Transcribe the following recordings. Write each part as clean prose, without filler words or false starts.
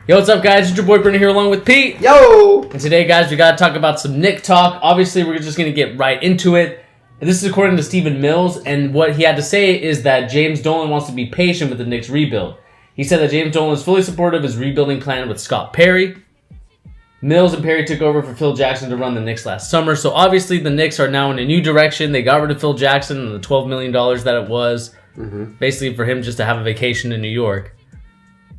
Yo, what's up, guys? It's your boy Brennan here along with Pete. Yo! And today, guys, we got to talk about some Knicks talk. Obviously, we're just going to get right into it. And this is according to Stephen Mills. And what he had to say is that James Dolan wants to be patient with the Knicks rebuild. He said that James Dolan is fully supportive of his rebuilding plan with Scott Perry. Mills and Perry took over for Phil Jackson to run the Knicks last summer. So obviously, the Knicks are now in a new direction. They got rid of Phil Jackson and the $12 million that it was. Basically, for him just to have a vacation in New York.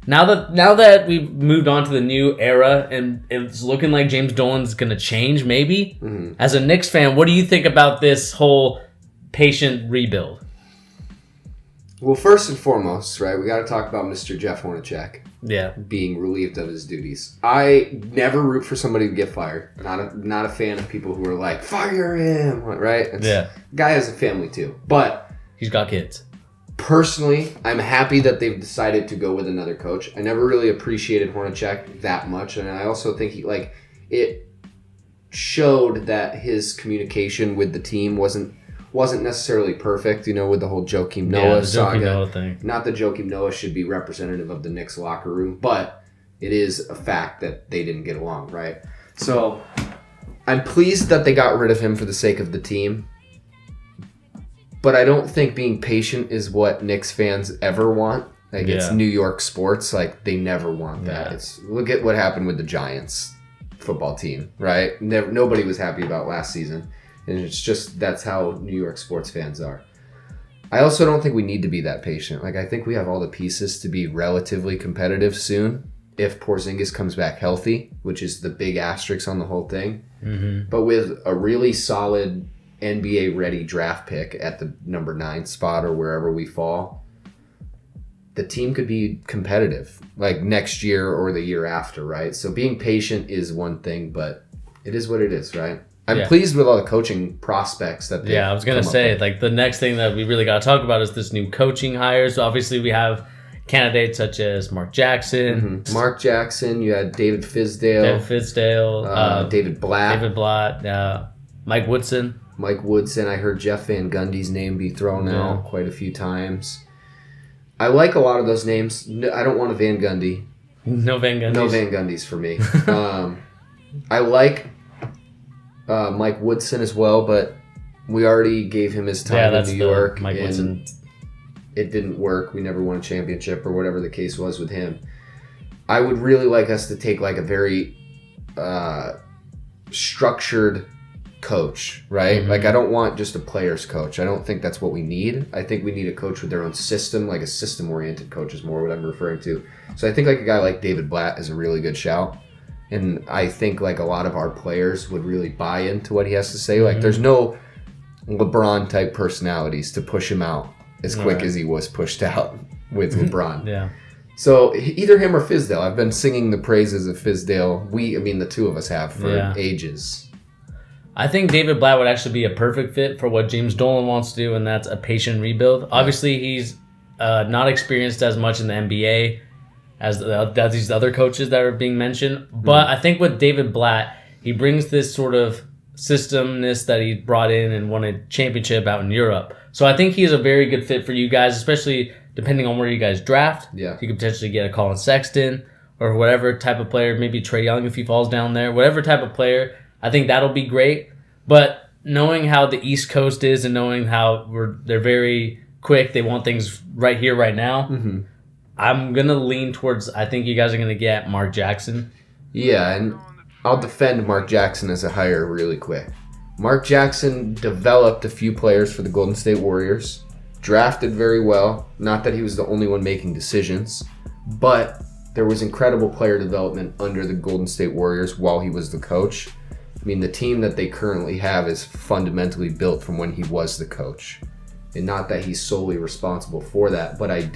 Now that we've moved on to the new era and it's looking like James Dolan's going to change, maybe, as a Knicks fan, what do you think about this whole patient rebuild? Well, first and foremost, right, we got to talk about Mr. Jeff Hornacek being relieved of his duties. I never root for somebody to get fired. Not a fan of people who are like, fire him, right? Guy has a family too, but he's got kids. Personally, I'm happy that they've decided to go with another coach. I never really appreciated Hornacek that much, and I also think it showed that his communication with the team wasn't necessarily perfect. You know, with the whole Joakim Noah saga. Noah thing. Not that Joakim Noah should be representative of the Knicks locker room, but it is a fact that they didn't get along, right? So I'm pleased that they got rid of him for the sake of the team. But I don't think being patient is what Knicks fans ever want. It's New York sports. They never want that. Look at what happened with the Giants football team, right? Nobody was happy about last season. And it's just, that's how New York sports fans are. I also don't think we need to be that patient. I think we have all the pieces to be relatively competitive soon if Porzingis comes back healthy, which is the big asterisk on the whole thing. But with a really solid NBA-ready draft pick at the number 9 spot or wherever we fall, the team could be competitive, next year or the year after, right? So being patient is one thing, but it is what it is, right? I'm pleased with all the coaching prospects that they I was going to say, the next thing that we really got to talk about is this new coaching hires. So obviously, we have candidates such as Mark Jackson. Mark Jackson, you had David Fizdale. David Blatt. Mike Woodson. I heard Jeff Van Gundy's name be thrown out quite a few times. I like a lot of those names. I don't want a Van Gundy. No Van Gundys. No Van Gundys for me. I like Mike Woodson as well, but we already gave him his time in New York. Mike Woodson. It didn't work. We never won a championship or whatever the case was with him. I would really like us to take a very structured coach, right? I don't want just a player's coach. I don't think that's what we need. I think we need a coach with their own system, a system-oriented coach is more what I'm referring to. So I think a guy like David Blatt is a really good shout. And I think a lot of our players would really buy into what he has to say. There's no LeBron-type personalities to push him out as quick as he was pushed out with LeBron. So either him or Fizdale. I've been singing the praises of Fizdale. The two of us have for ages. I think David Blatt would actually be a perfect fit for what James Dolan wants to do, and that's a patient rebuild. Obviously, he's not experienced as much in the NBA as these other coaches that are being mentioned. But I think with David Blatt, he brings this sort of systemness that he brought in and won a championship out in Europe. So I think he's a very good fit for you guys, especially depending on where you guys draft. You could potentially get a Colin Sexton or whatever type of player, maybe Trae Young if he falls down there. Whatever type of player, I think that'll be great. But knowing how the East Coast is and knowing how they're very quick, they want things right here, right now, I'm going to lean towards, I think you guys are going to get Mark Jackson. Yeah, and I'll defend Mark Jackson as a hire really quick. Mark Jackson developed a few players for the Golden State Warriors, drafted very well. Not that he was the only one making decisions, but there was incredible player development under the Golden State Warriors while he was the coach. The team that they currently have is fundamentally built from when he was the coach. And not that he's solely responsible for that, but I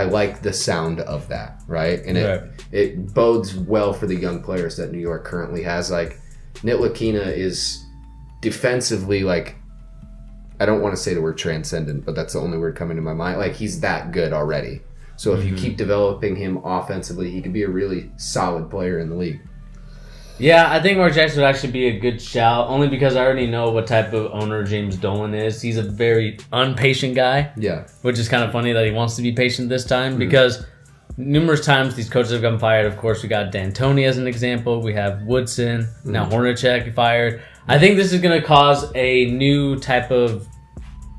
like the sound of that, right? And it bodes well for the young players that New York currently has. Ntilikina is defensively, I don't want to say the word transcendent, but that's the only word coming to my mind. He's that good already. So if you keep developing him offensively, he could be a really solid player in the league. Yeah, I think Mark Jackson would actually be a good shout, only because I already know what type of owner James Dolan is. He's a very impatient guy. Yeah. Which is kind of funny that he wants to be patient this time, because numerous times these coaches have gotten fired. Of course, we got D'Antoni as an example. We have Woodson. Now Hornacek fired. I think this is going to cause a new type of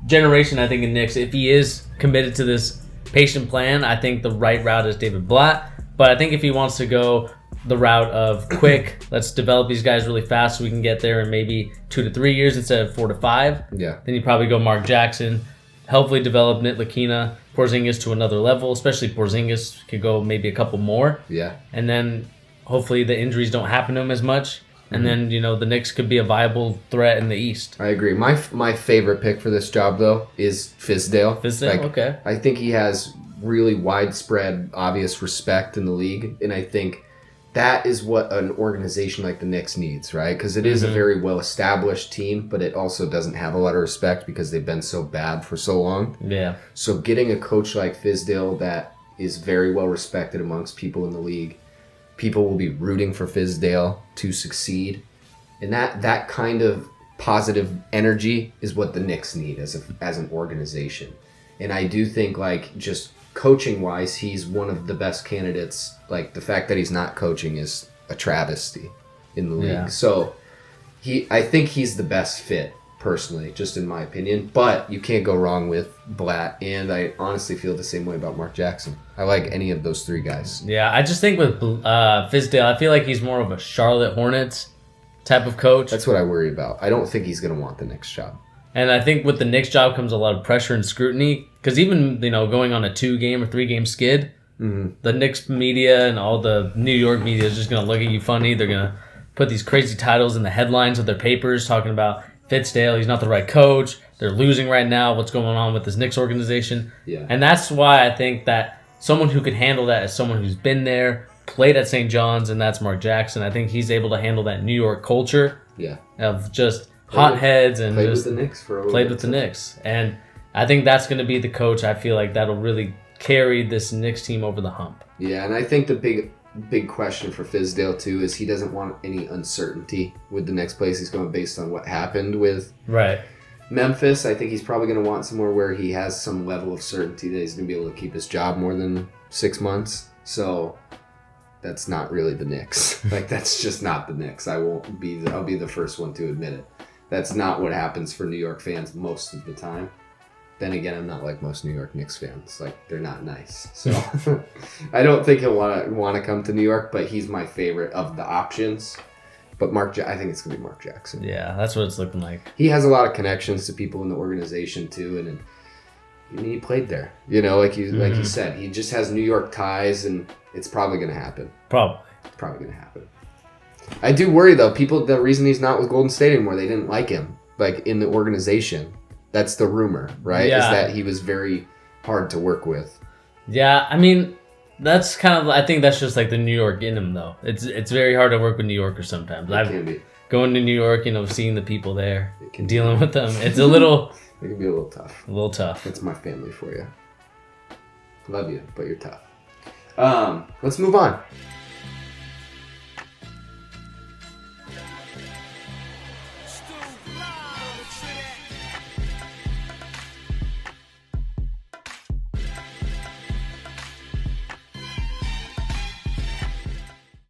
generation, I think, in Knicks. If he is committed to this patient plan, I think the right route is David Blatt. But I think if he wants to go the route of quick, let's develop these guys really fast so we can get there in maybe 2 to 3 years instead of 4 to 5. Yeah. Then you probably go Mark Jackson, hopefully develop Ntilikina, Porzingis to another level, especially Porzingis could go maybe a couple more. Yeah. And then hopefully the injuries don't happen to him as much. And then, the Knicks could be a viable threat in the East. I agree. My favorite pick for this job, though, is Fizdale. Fizdale? Okay. I think he has really widespread, obvious respect in the league. And I think that is what an organization like the Knicks needs, right? Because it is a very well-established team, but it also doesn't have a lot of respect because they've been so bad for so long. Yeah. So getting a coach like Fizdale that is very well-respected amongst people in the league, people will be rooting for Fizdale to succeed. And that kind of positive energy is what the Knicks need as an organization. And I do think, just coaching-wise, he's one of the best candidates. The fact that he's not coaching is a travesty in the league. Yeah. So I think he's the best fit, personally, just in my opinion. But you can't go wrong with Blatt, and I honestly feel the same way about Mark Jackson. I like any of those three guys. Yeah, I just think with Fizdale, I feel like he's more of a Charlotte Hornets type of coach. That's what I worry about. I don't think he's going to want the Knicks job. And I think with the Knicks job comes a lot of pressure and scrutiny, because even, going on a 2-game or 3-game skid, the Knicks media and all the New York media is just going to look at you funny. They're going to put these crazy titles in the headlines of their papers talking about Fizdale, he's not the right coach, they're losing right now, what's going on with this Knicks organization. Yeah. And that's why I think that someone who could handle that is someone who's been there, played at St. John's, and that's Mark Jackson. I think he's able to handle that New York culture of just hotheads and played just with the Knicks for a little played bit. with the Knicks. And I think that's going to be the coach. I feel like that'll really carry this Knicks team over the hump. Yeah, and I think the big question for Fizdale too is he doesn't want any uncertainty with the next place he's going based on what happened with Memphis. I think he's probably going to want somewhere where he has some level of certainty that he's going to be able to keep his job more than 6 months. So that's not really the Knicks. That's just not the Knicks. I'll be the first one to admit it. That's not what happens for New York fans most of the time. Then again, I'm not like most New York Knicks fans. They're not nice. So I don't think he'll want to come to New York, but he's my favorite of the options. But I think it's going to be Mark Jackson. Yeah, that's what it's looking like. He has a lot of connections to people in the organization too, and he played there. Like you said, he just has New York ties, and it's probably going to happen. Probably going to happen. I do worry though. The reason he's not with Golden State anymore, they didn't like him in the organization. That's the rumor, right? Yeah. Is that he was very hard to work with. Yeah, I mean, that's I think that's just like the New York in him, though. It's very hard to work with New Yorkers sometimes. It can be. Going to New York, seeing the people there, dealing with them. It's a little... It can be a little tough. A little tough. That's my family for you. Love you, but you're tough. Let's move on.